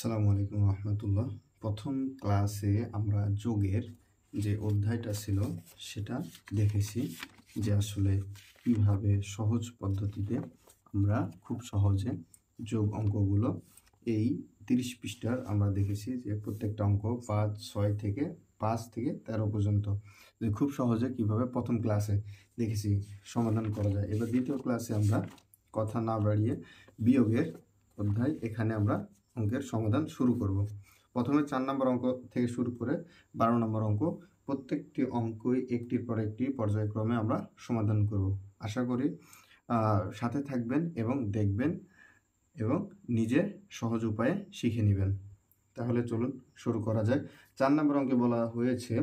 আসসালামু আলাইকুম রহমতুল্লাহ। প্রথম ক্লাসে আমরা যোগের যে অধ্যায়টা ছিল সেটা দেখেছি যে আসলে কিভাবে সহজ পদ্ধতিতে আমরা খুব সহজে যোগ অঙ্কগুলো এই 30 পৃষ্ঠার আমরা দেখেছি যে প্রত্যেকটা অঙ্ক 5 থেকে 13 পর্যন্ত যে খুব সহজে কিভাবে প্রথম ক্লাসে দেখেছি সমাধান করা যায়। এবার দ্বিতীয় ক্লাসে আমরা কথা না বাড়িয়ে বিয়োগের অধ্যায় এখানে আমরা অঙ্কের সমাধান শুরু করব। প্রথমে 4 নম্বর অঙ্ক থেকে শুরু করে 12 নম্বর অঙ্ক, প্রত্যেকটি অঙ্কই একটির পর একটি পর্যায়ক্রমে আমরা সমাধান করব। আশা করি সাথে থাকবেন এবং দেখবেন এবং নিজে সহজ উপায়ে শিখে নেবেন। তাহলে চলুন শুরু করা যায়। 4 নম্বর অঙ্কে বলা হয়েছে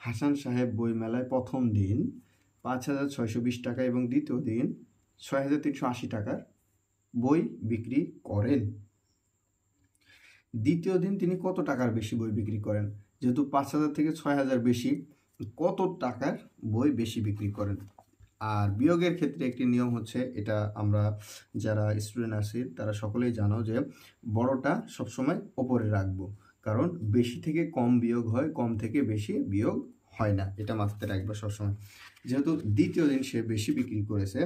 হাসান সাহেব বই মেলায় প্রথম দিন 5,620 টাকা এবং দ্বিতীয় দিন 6,380 টাকার বই বিক্রি করেন। দ্বিতীয় দিন তিনি কত টাকার বেশি বই বিক্রি করেন? যেহেতু 5,000 থেকে 6,000 বেশি, কত টাকার বই বেশি বিক্রি করেন? আর বিয়োগের ক্ষেত্রে একটি নিয়ম হচ্ছে, এটা আমরা যারা স্টুডেন্ট আছি তারা সকলেই জানো যে বড়টা সবসময় ওপরে রাখবো, কারণ বেশি থেকে কম বিয়োগ হয়, কম থেকে বেশি বিয়োগ হয় না, এটা মাথাতে রাখবো সবসময়। যেহেতু দ্বিতীয় দিন সে বেশি বিক্রি করেছে,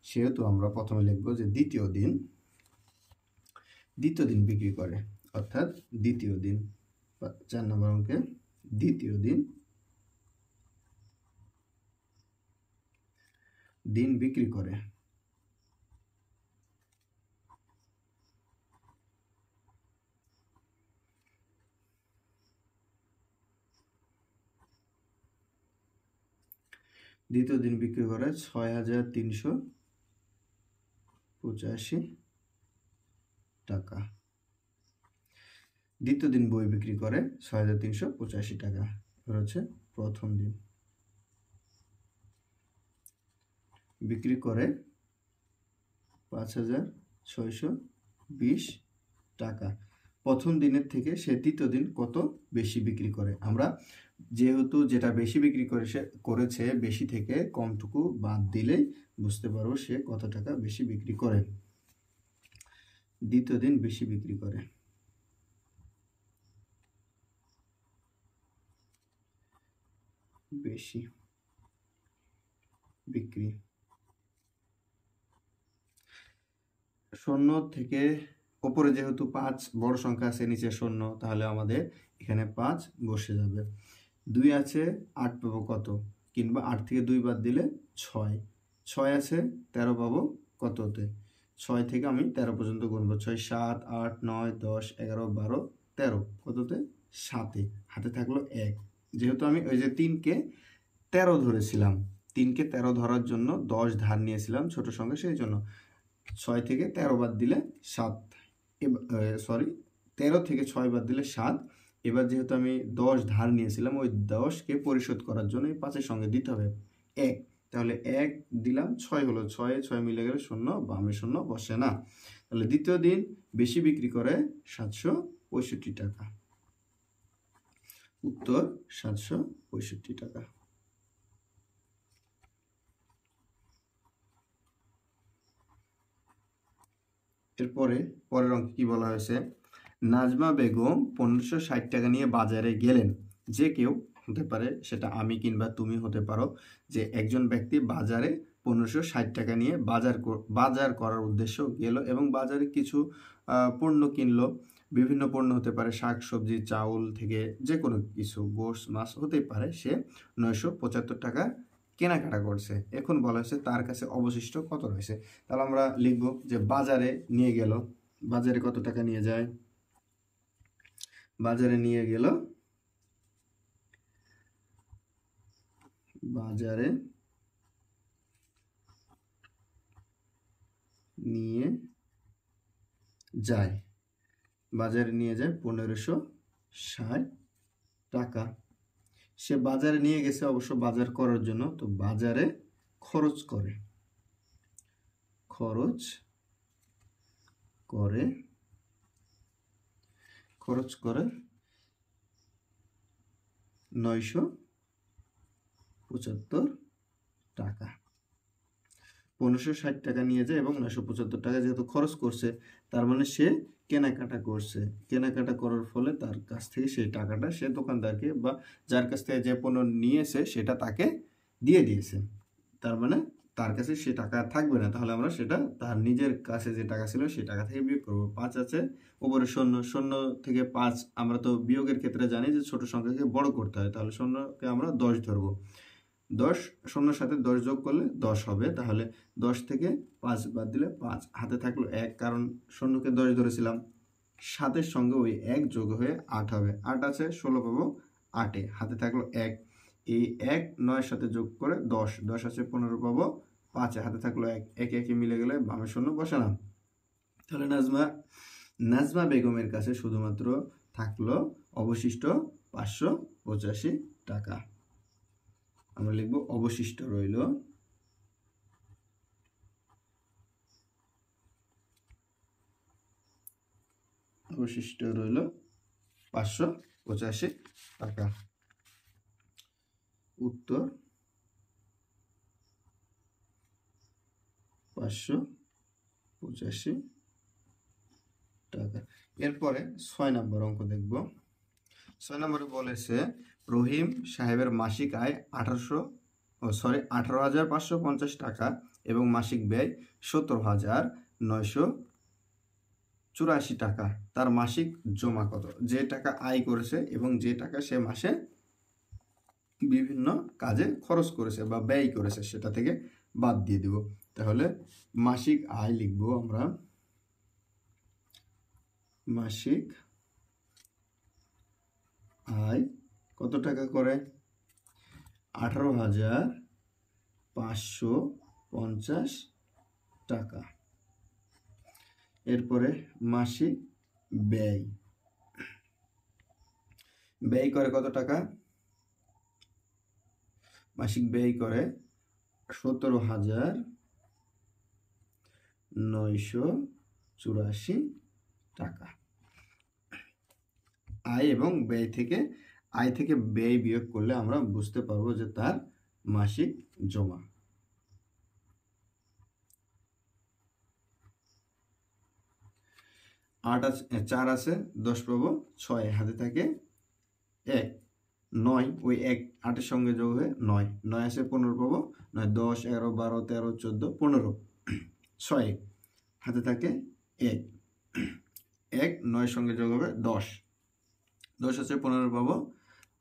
সেহেতু আমরা প্রথমে লিখবো যে দ্বিতীয় দিন বিক্রি করে, অর্থাৎ দ্বিতীয় দিন 4 নম্বর অঙ্কে দ্বিতীয় দিন বিক্রি করে। দ্বিতীয় দিন বিক্রি করে 6,385 টাকা। দ্বিতীয় দিন বই বিক্রি করে 6,385 টাকা। এবার হচ্ছে প্রথম দিন বিক্রি করে 5,620 টাকা। প্রথম দিনের থেকে সে দ্বিতীয় দিন কত বেশি বিক্রি করে? আমরা যেহেতু যেটা বেশি বিক্রি করেছে বেশি থেকে কমটুকু বাদ দিলেই বুঝতে পারবো সে কত টাকা বেশি বিক্রি করে। দ্বিতীয় দিন বেশি বিক্রি করে, বেশি বিক্রি। শূন্য থেকে উপরে যেহেতু 5 বড় সংখ্যা আছে, নিচে শূন্য, তাহলে আমাদের এখানে 5 বসে যাবে। 2 আছে, 8 পাবো কত? কিংবা 8 থেকে 2 বাদ দিলে 6। 6 আছে, 13 পাবো কততে? 6 থেকে আমি 13 পর্যন্ত গুনবো। 6, 7, 8, 9, 10, 11, 12, 13 কততে? 7-এ। হাতে থাকলো 1। যেহেতু আমি ওই যে 3কে 13 ধরেছিলাম, 3কে 13 ধরার জন্য 10 ধার নিয়েছিলাম ছোট সংখ্যা, সেই জন্য 6 থেকে 13 বাদ দিলে 7, 13 থেকে 6 বাদ দিলে 7। এবার যেহেতু আমি 10 ধার নিয়েছিলাম, ওই 10কে পরিশোধ করার জন্য এই 5-এর সঙ্গে দিতে হবে 1, তাহলে 1 দিলাম, 6 হলো, 6 মিলে গেলে 0, বামে 0 বসে না। তাহলে দ্বিতীয় দিন বেশি বিক্রি করে 765 টাকা। উত্তর 765 টাকা। এরপরে পরের অঙ্কে কি বলা হয়েছে? নাজমা বেগম 1560 টাকা নিয়ে বাজারে গেলেন। যে কেউ হতে পারে, সেটা আমি কিংবা তুমি হতে পারো, যে একজন ব্যক্তি বাজারে 1560 টাকা নিয়ে বাজার করার উদ্দেশ্য গেল এবং বাজারে কিছু পণ্য কিনলো। বিভিন্ন পণ্য হতে পারে শাক সবজি, চাউল থেকে যে কোনো কিছু, গোশত মাছ হতে পারে। সে 975 টাকা কেনাকাটা করছে। এখন বলা হয়েছে তার কাছে অবশিষ্ট কত রয়েছে। তাহলে আমরা লিখব যে বাজারে নিয়ে গেল, বাজারে কত টাকা নিয়ে যায়? বাজারে নিয়ে গেল, বাজারে নিয়ে যায়, বাজারে নিয়ে যায় 1560 টাকা। সে বাজারে নিয়ে গেছে অবশ্য বাজার করার জন্য, তো বাজারে খরচ করে 975 টাকা। 1560 টাকা নিয়ে যায় এবং 975 টাকা যেহেতু খরচ করছে, তার মানে সে কেনাকাটা করছে, কেনাকাটা করার ফলে তার কাছ থেকে সেই টাকাটা সে দোকানদারকে বা যার কাছ থেকে যে পণ্য নিয়েছে সেটা তাকে দিয়ে দিয়েছে। তার মানে তার কাছে সে টাকা থাকবে না, তাহলে আমরা সেটা তার নিজের কাছে যে টাকা ছিল সেই টাকা থেকে বিয়োগ করবো। 5 আছে, উপরে শূন্য, শূন্য থেকে 5 আমরা তো বিয়োগের ক্ষেত্রে জানি যে ছোট সংখ্যাকে বড় করতে হয়, তাহলে শূন্যকে আমরা 10 ধরবো। 10, শূন্যর সাথে 10 যোগ করলে 10 হবে, তাহলে 10 থেকে 5 বাদ দিলে 5, হাতে থাকলো 1, কারণ শূন্যকে 10 ধরেছিলাম। 7-এর সঙ্গে ওই 1 যোগ হয়ে 8 হবে, 8 আছে 16 পাবো 8-এ, হাতে থাকলো 1, এই 1 9-এর সাথে যোগ করে 10, 10 আছে 15 পাবো 5-এ, হাতে থাকলো 1, একে একে মিলে গেলে বামে শূন্য বসালাম। তাহলে নাজমা বেগমের কাছে শুধুমাত্র থাকলো অবশিষ্ট 585 টাকা। আমরা লিখব অবশিষ্ট রইল 585 টাকা। উত্তর 585 টাকা। এরপরে 6 নম্বর অঙ্ক দেখব। 6 নম্বরে বলেছে রহিম সাহেবের মাসিক আয় 18,550 টাকা এবং মাসিক ব্যয় 17,984 টাকা। তার মাসিক জমা কত? যে টাকা আয় করেছে এবং যে টাকা সে মাসে বিভিন্ন কাজে খরচ করেছে বা ব্যয় করেছে সেটা থেকে বাদ দিয়ে দিব। তাহলে মাসিক আয় লিখব আমরা, মাসিক আয় কত টাকা করে? 18,550 টাকা। এরপরে মাসিক ব্যয়, ব্যয় করে কত টাকা? মাসিক ব্যয় করে 17,984 টাকা। আয় এবং ব্যয় থেকে, আয় থেকে ব্যয় বিয়োগ করলে আমরা বুঝতে পারবো যে তার মাসিক জমা। 8 আছে, 4 আছে 10 পাবো 6, হাতে থাকে 1, 9 ওই 1 8-এর সঙ্গে যোগ হয়ে 9, 9 আছে 15 পাবো 9, 10 11 12 13 14 15, 6 হাতে থাকে 1, 1 9-এর সঙ্গে যোগ হবে 10, 10 আছে 15 পাবো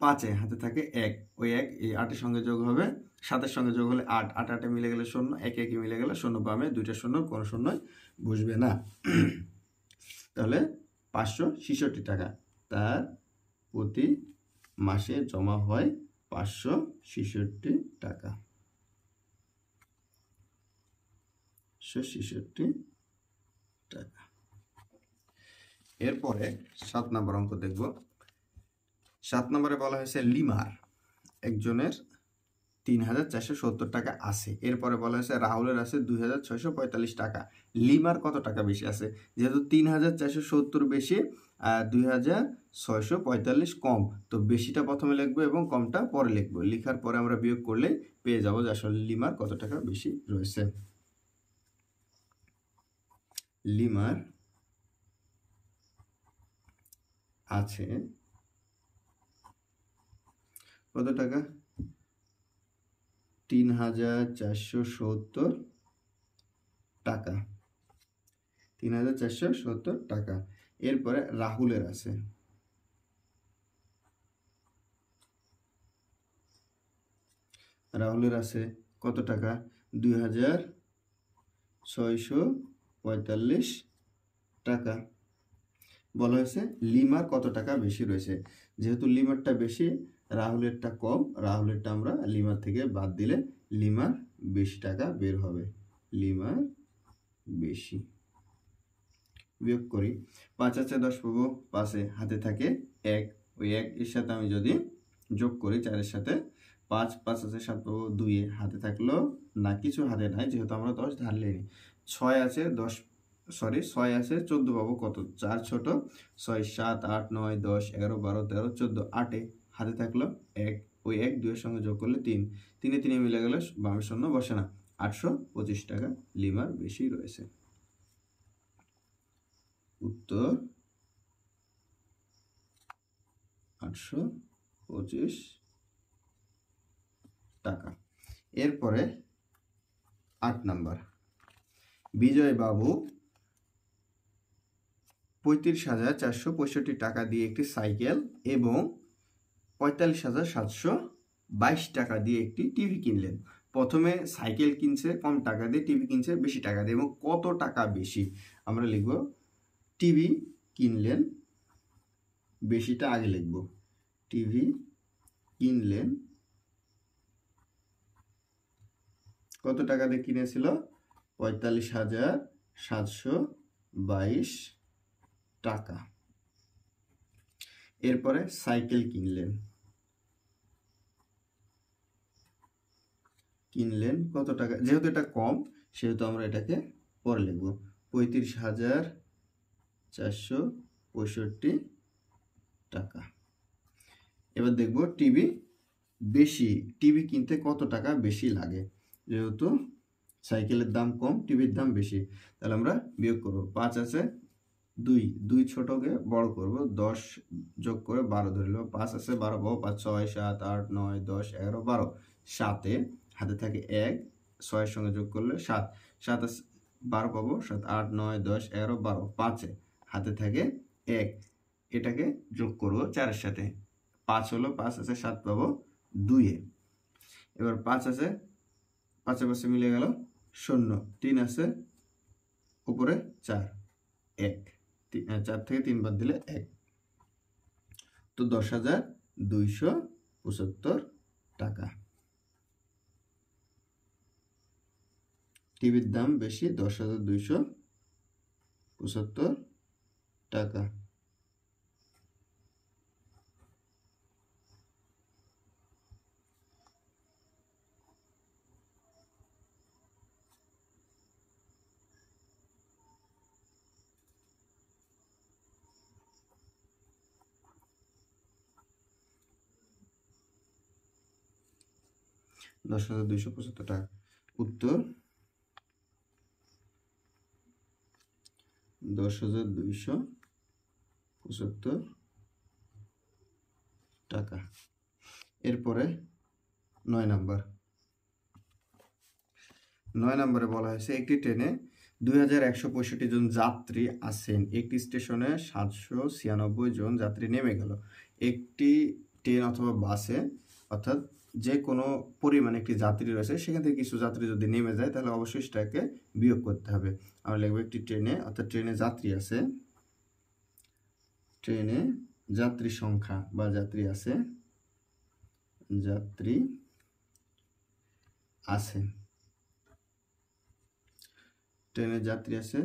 5-এ, হাতে থাকে 1, ওই 1 এই 8-এর সঙ্গে যোগ হবে 7-এর সঙ্গে যোগ হলে 8, 8 8-এ মিলে গেলে 0, 1 1-এ মিলে গেলে 0, বামে দুইটা শূন্য, কোনো শূন্যই বসবে না। তাহলে 566 টাকা তার প্রতি মাসে জমা হয় 566 টাকা। 566 টাকা। এরপরে 7 নম্বর অঙ্ক দেখব। 7 নম্বরে বলা হয়েছে লিমার একজনের 3,470 টাকা আছে। এরপরে বলা হয়েছে রাহুলের আছে 2,645 টাকা। লিমার কত টাকা বেশি আছে? যেহেতু 3,470 বেশি আর 2,645 কম, তো বেশিটা প্রথমে লিখবো এবং কমটা পরে লিখবো। লিখার পরে আমরা বিয়োগ করলে পেয়ে যাবো যে আসলে লিমার কত টাকা বেশি রয়েছে। লিমার আছে কত টাকা? 3,470 টাকা। 3,470 টাকা। এরপরে রাহুলের আছে, রাহুলের আছে কত টাকা? 2,645 টাকা। বলা হয়েছে লিমার কত টাকা বেশি রয়েছে। যেহেতু লিমারটা বেশি, রাহুলেরটা কম, রাহুলেরটা আমরা লিমার থেকে বাদ দিলে লিমার বেশি টাকা বের হবে। লিমার বেশি। বিয়োগ করি, 5 আছে 10 পাবো 5-এ, হাতে থাকে 1, ওই 1 এর সাথে আমি যদি যোগ করি 4-এর সাথে 5, 5 আছে 7 পাবো 2-এ, হাতে থাকলো না, কিছু হাতে নাই যেহেতু আমরা 10 ধার লেনি। 6 আছে 6 আছে 14 পাবো কত? 4 ছোট, 6 7 8 9 10 11 12 13 14, 8-এ, হাতে থাকলো 1, ওই 1 2-এর সঙ্গে যোগ করলে 3, 3-এ 3-এ মিলে গেলে বামে শূন্য বসে না, 825 টাকা লিমার বেশি রয়েছে। উত্তর 825 টাকা। এরপরে 8 নাম্বার, বিজয় বাবু 35,465 টাকা দিয়ে একটি সাইকেল এবং 45,722 টাকা দিয়ে একটি টিভি কিনলেন। প্রথমে সাইকেল কিনছে কম টাকা দিয়ে, টিভি কিনছে বেশি টাকা দিয়ে, এবং কত টাকা বেশি আমরা লিখব টিভি কিনলেন, বেশিটা আগে লিখব। টিভি কিনলেন কত টাকা দিয়ে কিনেছিল? 45,722 টাকা। এরপরে সাইকেল কিনলেন কত টাকা? যেহেতু এটা কম সেহেতু আমরা এটাকে পরে লিখব। 35,465 টাকা। এবার দেখব টিভি বেশি, টিভি কিনতে কত টাকা বেশি লাগে। যেহেতু সাইকেলের দাম কম, টিভির দাম বেশি, তাহলে আমরা বিয়োগ করব। 5 আছে 2 ছোটকে বড় করব, 10 যোগ করে 12 ধরে নেব। 5 আছে 12 পাবো, 5 6 7 8 9 10 11 12, 7 হাতে থাকে 1, 6 এর সঙ্গে যোগ করলে 7, 7 আছে 12 পাবো, 7 8 9 10 11 12, 5 হাতে থাকে 1, এটাকে যোগ করব 4 এর সাথে, 5 হলো, 5 আছে 7 পাবো 2 এ। এবার 5 আছে 5 এর পাশে মিলে গেল 0, 3 আছে উপরে 4, 1, 4 থেকে 3 বাদ দিলে 1, তো 10,275 টাকা। টিভির দাম বেশি, 10,275 টাকা। টাকা। উত্তর 10,275 টাকা। এরপরে 9 নাম্বার, 9 নম্বরে বলা হয়েছে একটি ট্রেনে 2,165 জন যাত্রী আছেন, একটি স্টেশনে 796 জন যাত্রী নেমে গেল। একটি ট্রেন অথবা বাসে অর্থাৎ যে কোনো পরিমাণে একটি যাত্রী রয়েছে, সেখান থেকে কিছু যাত্রী যদি নেমে যায় তাহলে অবশ্যই সেটাকে বিয়োগ করতে হবে। আমরা লিখব একটি ট্রেনে, অর্থাৎ ট্রেনে যাত্রী আছে, ট্রেনে যাত্রী সংখ্যা বা যাত্রী আছে, যাত্রী আছে, ট্রেনের যাত্রী আছে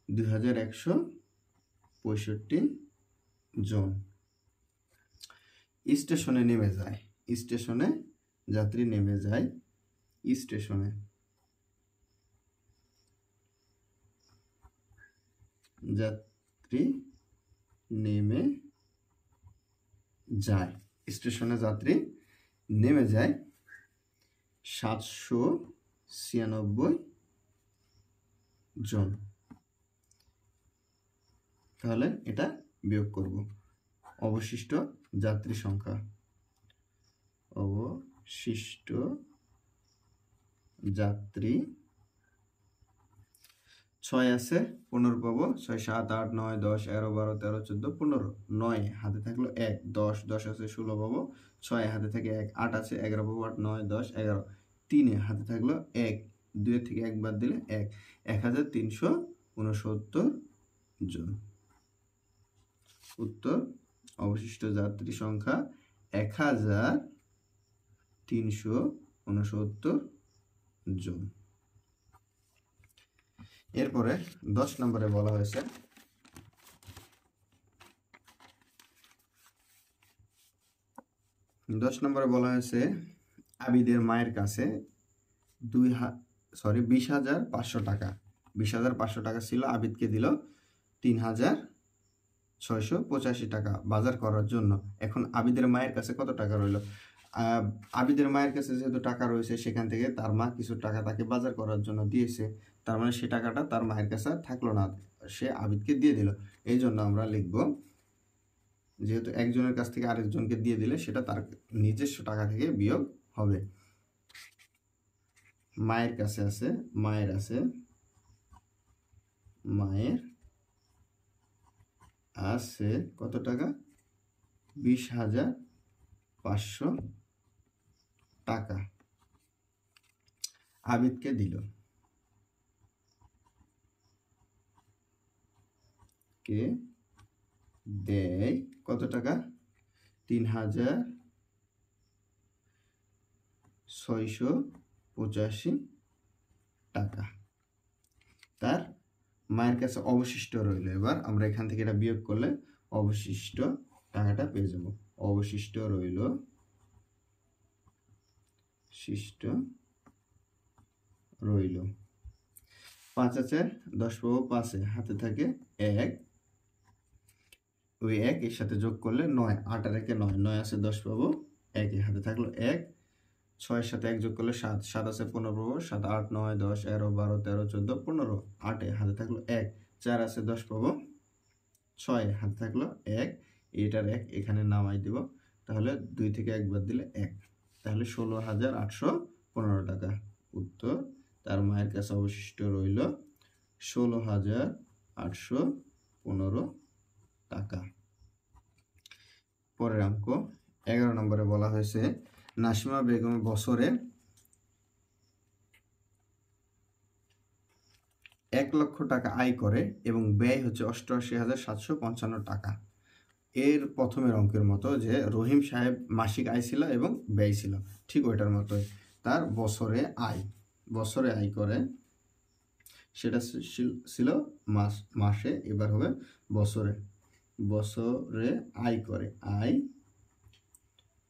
2,165 জন। স্টেশনে নেমে যায়, স্টেশনে যাত্রী নেমে যায়, স্টেশনে যাত্রী নেমে যায়, স্টেশনে যাত্রী নেমে যায় 796 জন। তাহলে এটা বিয়োগ করব। অবশিষ্ট যাত্রী সংখ্যা, অবশিষ্ট যাত্রী 6 আছে 15 পাবো, 6 7 8 9 10 11 12 13 14 15, 9 হাতে থাকলো 1, 10 10 আছে 16 পাবো, 6 হাতে থাকে 1, 8 আছে 11 পাবো, 8 9 10 11, 3 হাতে থাকলো 1, 2 থেকে 1 বাদ দিলে 1, 1,369 জন। উত্তর অবশিষ্ট যাত্রী সংখ্যা 1,369 জন। এরপরে 10 নম্বরে বলা হয়েছে 10 নম্বরে বলা হয়েছে আবিদের মায়ের কাছে 20,500 টাকা, 20,500 টাকা ছিল, আবিদকে দিল 3,685 টাকা বাজার করার জন্য। এখন আবিদের মায়ের কাছে কত টাকা রইল? আবিদের মায়ের কাছে যেহেতু টাকা রয়েছে, সেখান থেকে তার মা কিছু টাকা তাকে বাজার করার জন্য দিয়েছে, তার মানে সে টাকাটা তার মায়ের কাছে থাকলো না, সে আবিদকে দিয়ে দিল। এই জন্য আমরা লিখব, যেহেতু একজনের কাছ থেকে আরেকজনকে দিয়ে দিলে সেটা তার নিজস্ব টাকা থেকে বিয়োগ হবে। মায়ের কাছে আছে, মায়ের আছে কত টাকা? 20,500 টাকা আবিদকে দিল। কে দেয় কত টাকা? 3,685 টাকা তার মায়ের কাছে অবশিষ্ট রইল। এবার আমরা এখান থেকে এটা বিয়োগ করলে অবশিষ্ট টাকাটা পেয়ে যাব। অবশিষ্ট রইল, শিষ্ট রইল 5 আছে, 10 পাবো 5-এ, হাতে থাকে 1, ওই 1 এর সাথে যোগ করলে 9, 8 আর 1 9, 9 আছে 10 পাবো 1-এ, হাতে থাকলো 1, 6 এর সাথে 1 যোগ করলে 7, 7 আছে 15 পাবো, 7 8 9 10 11 12 13 14 15, 8-এ হাতে থাকলো 1, 4 আছে 10 পাবো 6, হাতে থাকলো 1, এটার 1 এখানে নামাই দিব, তাহলে 2 থেকে 1 বাদ দিলে 1, তাহলে 16,815 টাকা। উত্তর, তার মায়ের কাছে অবশিষ্ট রইল 16,815 টাকা। পরের অঙ্ক 11 নম্বরে বলা হয়েছে নাসিমা বেগম বছরে 1 লক্ষ টাকা আয় করে এবং ব্যয় হচ্ছে 88,755 টাকা। এর প্রথমের অঙ্কের মতো যে রহিম সাহেব মাসিক আয় ছিল এবং ব্যয় ছিল, ঠিক ওইটার মতোই তার বছরে আয় করে, সেটা ছিল মাসে, এবার হবে বছরে আয় করে।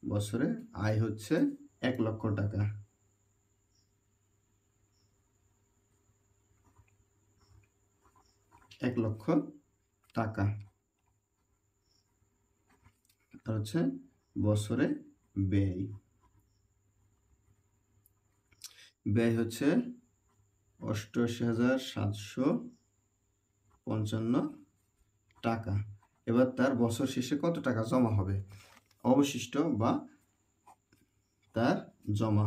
বছরে আয় হচ্ছে 1 লক্ষ টাকা। 1 লক্ষ টাকা আর হচ্ছে বছরে ব্যয় হচ্ছে 88,755 টাকা। এবার তার বছর শেষে কত টাকা জমা হবে? অবশিষ্ট বা তার জমা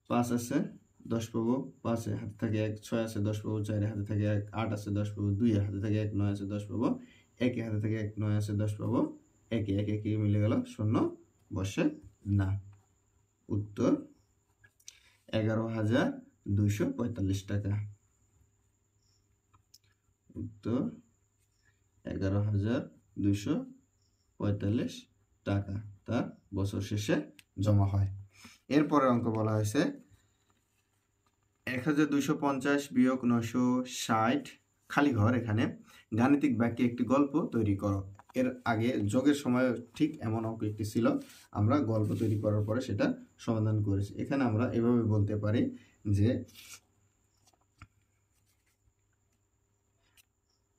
5 আছে 10 পাবো 5-এ, হাতে থাকে 1, 6 আছে 10 পাবো 4-এ, হাতে থাকে 1, 8 আছে 10 পাবো 2-এ, হাতে থাকে 1, 9 আছে 10 পাবো 1-এ, হাতে থাকে 1, 9 আছে 10 পাবো 1-এ, 1 মিলে গেল, শূন্য বসে না। উত্তর 11,245 টাকা। উত্তর 11,245 টাকা তার বছর শেষে জমা হয়। এরপরের অঙ্ক বলা হয়েছে 1,250 বিয়োগ 960 খালি ঘর। এখানে গাণিতিক বাক্যে একটি গল্প তৈরি করো। এর আগে যোগের সময় ঠিক এমন অঙ্ক একটি ছিল, আমরা গল্প তৈরি করার পরে সেটা সমাধান করেছি। এখানে আমরা এভাবে বলতে পারি যে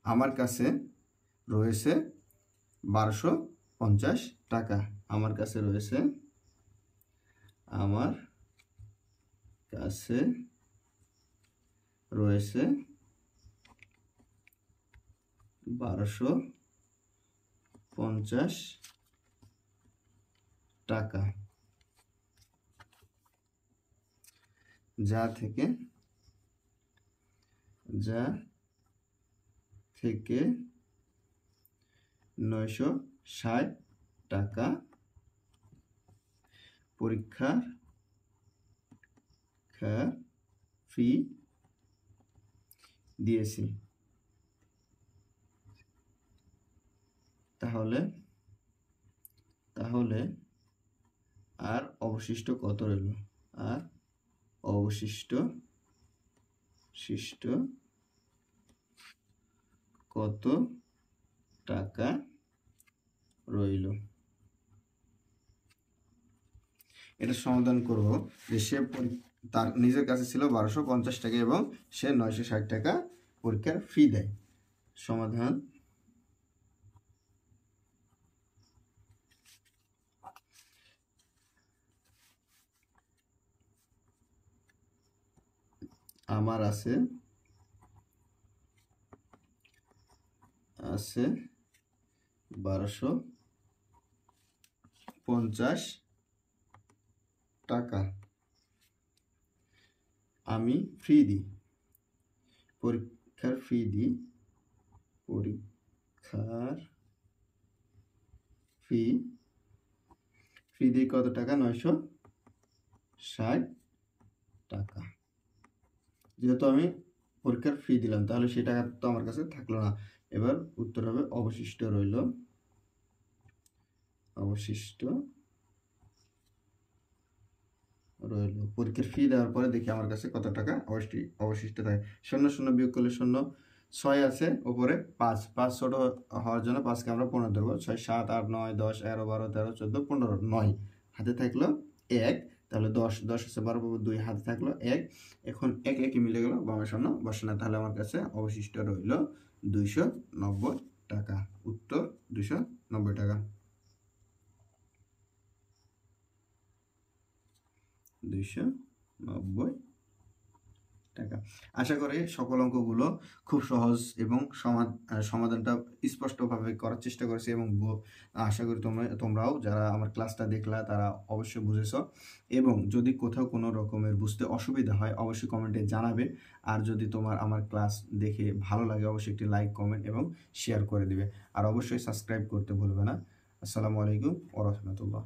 আমার কাছে রয়েছে 1250 টাকা। আমার কাছে রয়েছে 1250 টাকা, যা থেকে 960 টাকা পরীক্ষার ফি দিয়েছি। তাহলে আর অবশিষ্ট কত রইল? আর অবশিষ্ট কত টাকা রইল? এটা সমাধান করব যে সে তার নিজের কাছে ছিল 1250 টাকা এবং সে 960 টাকা পরীক্ষার ফি দেয়। সমাধান আমার আছে 1250 টাকা আমি ফি দিই, পরীক্ষার ফি দিই, পরীক্ষার ফি দিই কত টাকা? 960 টাকা। যেহেতু আমি পরীক্ষার ফি দিলাম তাহলে সেই টাকা তো আমার কাছে থাকলো না। এবার উত্তর হবে অবশিষ্ট রইল, পরীক্ষার ফি দেওয়ার পরে দেখি আমার কাছে কত টাকা অবশিষ্ট থাকে। 0 0 বিয়োগ করলে 0, 6 আছে উপরে 5, 5 ছোট হওয়ার জন্য 5কে আমরা 15 ধরবো। 6 7 8 9 10 11 12 13 14 15, 9 হাতে থাকলো 1, তাহলে 10 10 আছে 12 2 হাতে থাকলো 1। এখন 1 1 মিলে গেল, বামে শূন্য বসে না, তাহলে আমার কাছে অবশিষ্ট রইল 290 টাকা। উত্তর 290 টাকা। 290 টাকা। আশা করি সকল অঙ্কগুলো খুব সহজ এবং সমাধানটা স্পষ্টভাবে করার চেষ্টা করেছি, এবং আশা করি তোমরাও যারা আমার ক্লাসটা দেখলা তারা অবশ্যই বুঝেছো। এবং যদি কোথাও কোনো রকমের বুঝতে অসুবিধা হয় অবশ্যই কমেন্টে জানাবে। আর যদি তোমার আমার ক্লাস দেখে ভালো লাগে অবশ্যই একটি লাইক, কমেন্ট এবং শেয়ার করে দিবে। আর অবশ্যই সাবস্ক্রাইব করতে ভুলবে না। আসসালামু আলাইকুম ওয়া রাহমাতুল্লাহ।